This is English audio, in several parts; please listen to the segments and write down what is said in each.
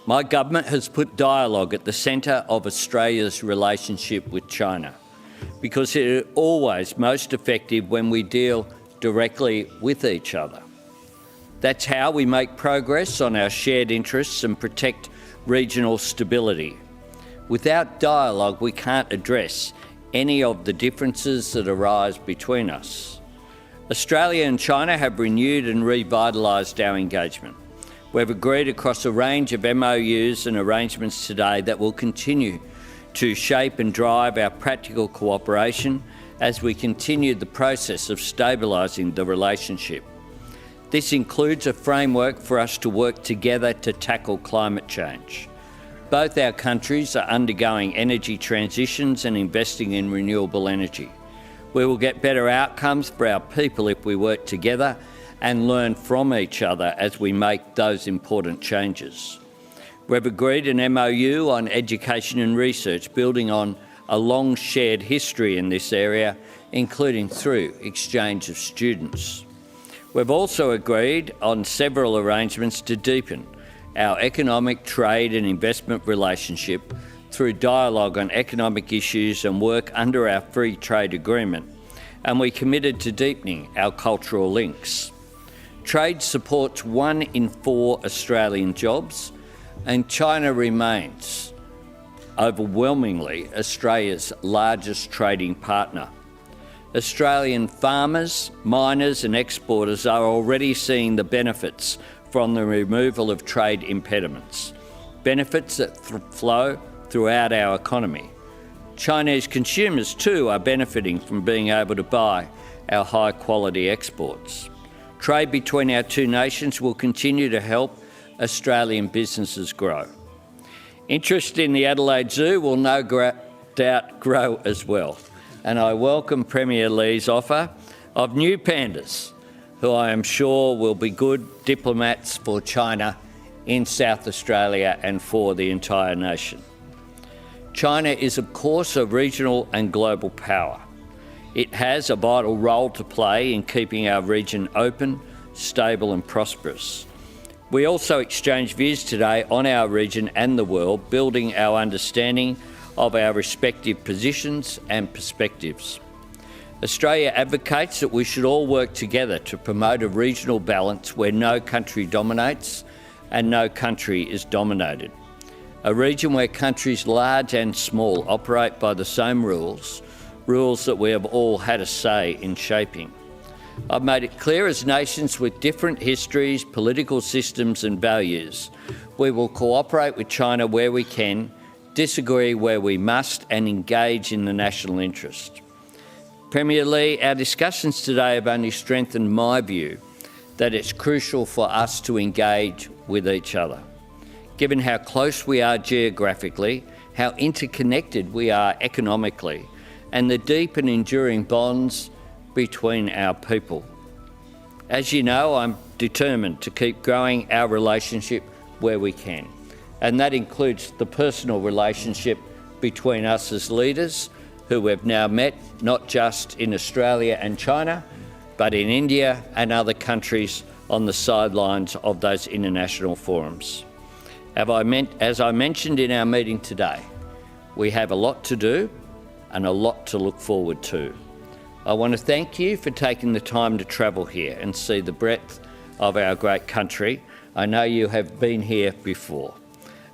My government has put dialogue at the centre of Australia's relationship with China because it is always most effective when we deal directly with each other. That's how we make progress on our shared interests and protect regional stability. Without dialogue, we can't address any of the differences that arise between us. Australia and China have renewed and revitalised our engagement. We've agreed across a range of MOUs and arrangements today that will continue to shape and drive our practical cooperation as we continue the process of stabilising the relationship. This includes a framework for us to work together to tackle climate change. Both our countries are undergoing energy transitions and investing in renewable energy. We will get better outcomes for our people if we work together and learn from each other as we make those important changes. We've agreed an MOU on education and research, building on a long shared history in this area, including through exchange of students. We've also agreed on several arrangements to deepen our economic, trade and investment relationship through dialogue on economic issues and work under our free trade agreement, and we committed to deepening our cultural links. Trade supports 1 in 4 Australian jobs, and China remains overwhelmingly Australia's largest trading partner. Australian farmers, miners and exporters are already seeing the benefits from the removal of trade impediments, benefits that flow throughout our economy. Chinese consumers too are benefiting from being able to buy our high-quality exports. Trade between our two nations will continue to help Australian businesses grow. Interest in the Adelaide Zoo will no doubt grow as well, and I welcome Premier Li's offer of new pandas, who I am sure will be good diplomats for China in South Australia and for the entire nation. China is, of course, a regional and global power. It has a vital role to play in keeping our region open, stable and prosperous. We also exchange views today on our region and the world, building our understanding of our respective positions and perspectives. Australia advocates that we should all work together to promote a regional balance where no country dominates and no country is dominated. A region where countries large and small operate by the same rules that we have all had a say in shaping. I've made it clear, as nations with different histories, political systems and values, we will cooperate with China where we can, disagree where we must and engage in the national interest. Premier Li, our discussions today have only strengthened my view that it's crucial for us to engage with each other. Given how close we are geographically, how interconnected we are economically, and the deep and enduring bonds between our people. As you know, I'm determined to keep growing our relationship where we can, and that includes the personal relationship between us as leaders who we've now met not just in Australia and China, but in India and other countries on the sidelines of those international forums. As I mentioned in our meeting today, we have a lot to do and a lot to look forward to. I want to thank you for taking the time to travel here and see the breadth of our great country. I know you have been here before,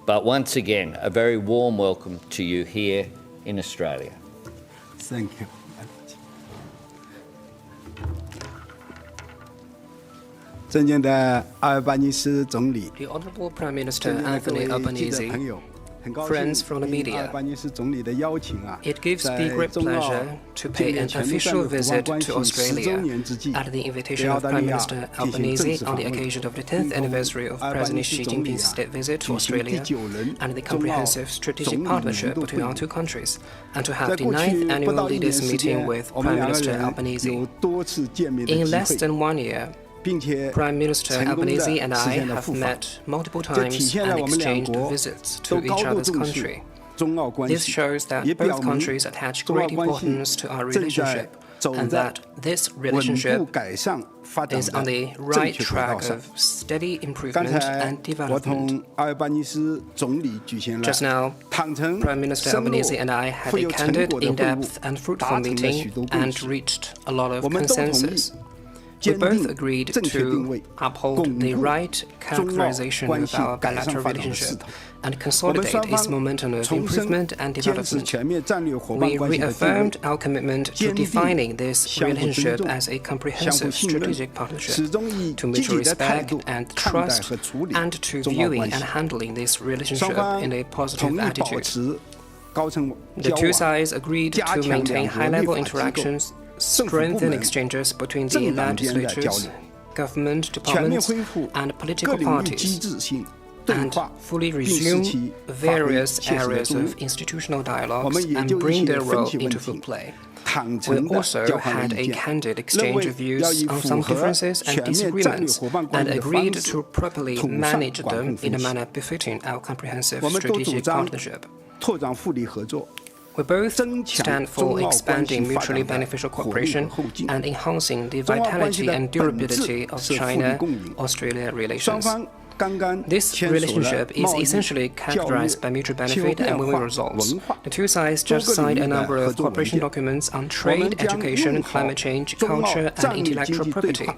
but once again, a very warm welcome to you here in Australia. Thank you. 尊敬的阿尔巴尼斯总理， The Honourable Prime Minister Anthony Albanese, friends from the media, it gives me great pleasure to pay an official visit to Australia at the invitation of Prime Minister Albanese on the occasion of the 10th anniversary of President Xi Jinping's state visit to Australia and the comprehensive strategic partnership between our two countries, and to have the 9th annual leaders meeting with Prime Minister Albanese. In less than 1 year, Prime Minister Albanese and I have met multiple times and exchanged visits to each other's country. This shows that both countries attach great importance to our relationship, and that this relationship is on the right track of steady improvement and development. Just now, Prime Minister Albanese and I had a candid, in-depth and fruitful meeting and reached a lot of consensus. We both agreed to uphold the right characterization of our bilateral relationship and consolidate its momentum of improvement and development. We reaffirmed our commitment to defining this relationship as a comprehensive strategic partnership, to mutual respect and trust, and to viewing and handling this relationship in a positive attitude. The two sides agreed to maintain high-level interactions, strengthen exchanges between the legislatures, government departments, and political parties, and fully resume various areas of institutional dialogues and bring their role into full play. We also had a candid exchange of views on some differences and disagreements and agreed to properly manage them in a manner befitting our comprehensive strategic partnership. We both stand for expanding mutually beneficial cooperation and enhancing the vitality and durability of China-Australia relations. This relationship is essentially characterized by mutual benefit and win-win results. The two sides just signed a number of cooperation documents on trade, education, climate change, culture, and intellectual property.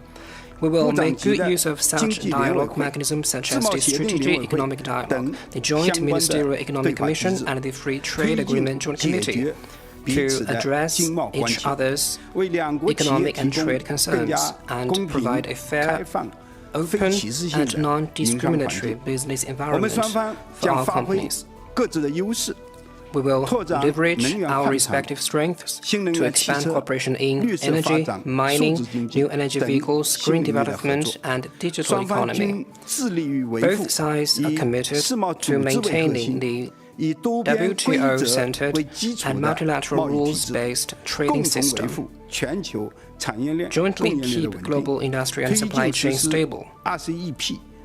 We will make good use of such dialogue mechanisms such as the Strategic Economic Dialogue, the Joint Ministerial Economic Commission, and the Free Trade Agreement Joint Committee to address each other's economic and trade concerns and provide a fair, open, and non-discriminatory business environment for our companies. We will leverage our respective strengths to expand cooperation in energy, mining, new energy vehicles, green development, and digital economy. Both sides are committed to maintaining the WTO-centered and multilateral rules-based trading system, jointly keep global industry and supply chains stable,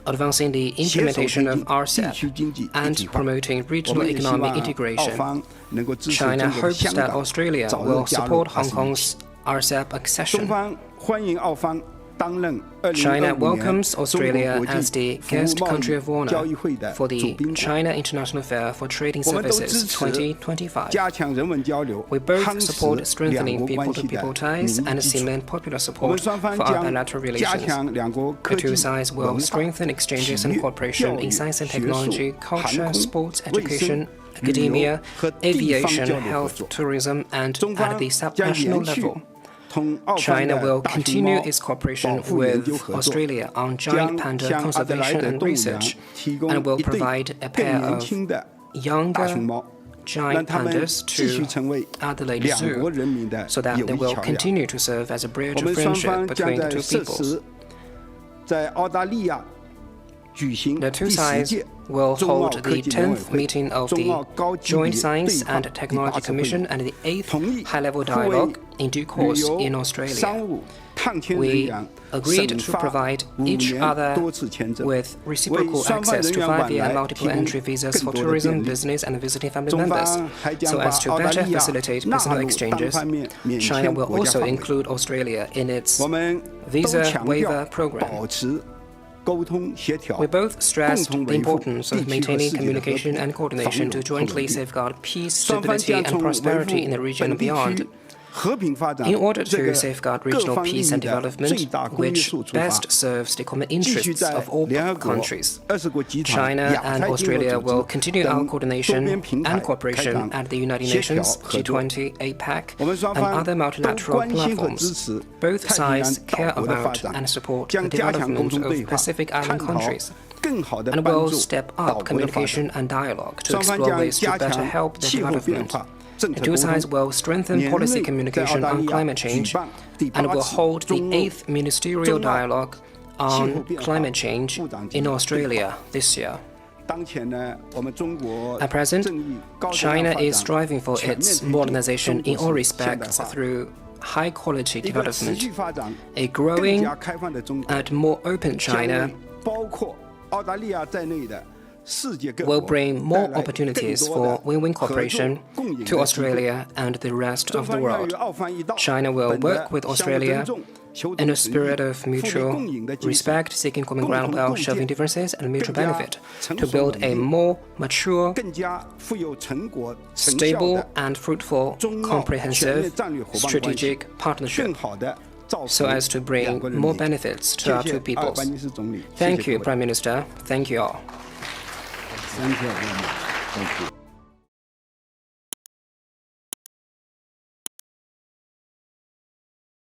advancing the implementation of RCEP and promoting regional economic integration. China hopes that Australia will support Hong Kong's RCEP accession. China welcomes Australia as the guest country of honor for the China International Fair for Trading Services 2025. We both support strengthening people-to-people ties and cement popular support for our bilateral relations. The two sides will strengthen exchanges and cooperation in science and technology, culture, sports, education, academia, aviation, health, tourism, and at the subnational level. China will continue its cooperation with Australia on giant panda conservation and research, and will provide a pair of younger giant pandas to Adelaide Zoo, so that they will continue to serve as a bridge of friendship between the two peoples. The two sides will hold the 10th meeting of the Joint Science and Technology Commission and the 8th high-level dialogue in due course in Australia. We agreed to provide each other with reciprocal access to 5-year and multiple entry visas for tourism, business, and visiting family members. So as to better facilitate personal exchanges, China will also include Australia in its visa waiver program. We both stressed the importance of maintaining communication and coordination to jointly safeguard peace, stability, and prosperity in the region and beyond. In order to safeguard regional peace and development, which best serves the common interests of all countries, China and Australia will continue our coordination and cooperation at the United Nations, G20, APEC, and other multilateral platforms. Both sides care about and support the development of Pacific Island countries, and will step up communication and dialogue to explore ways to better help their development. The two sides will strengthen policy communication on climate change and will hold the 8th Ministerial Dialogue on Climate Change in Australia this year. At present, China is striving for its modernization in all respects through high-quality development. A growing and more open China will bring more opportunities for win-win cooperation to Australia and the rest of the world. China will work with Australia in a spirit of mutual respect, seeking common ground while shelving differences and mutual benefit, to build a more mature, stable and fruitful, comprehensive strategic partnership, so as to bring more benefits to our two peoples. Thank you, Prime Minister. Thank you all. Thank you.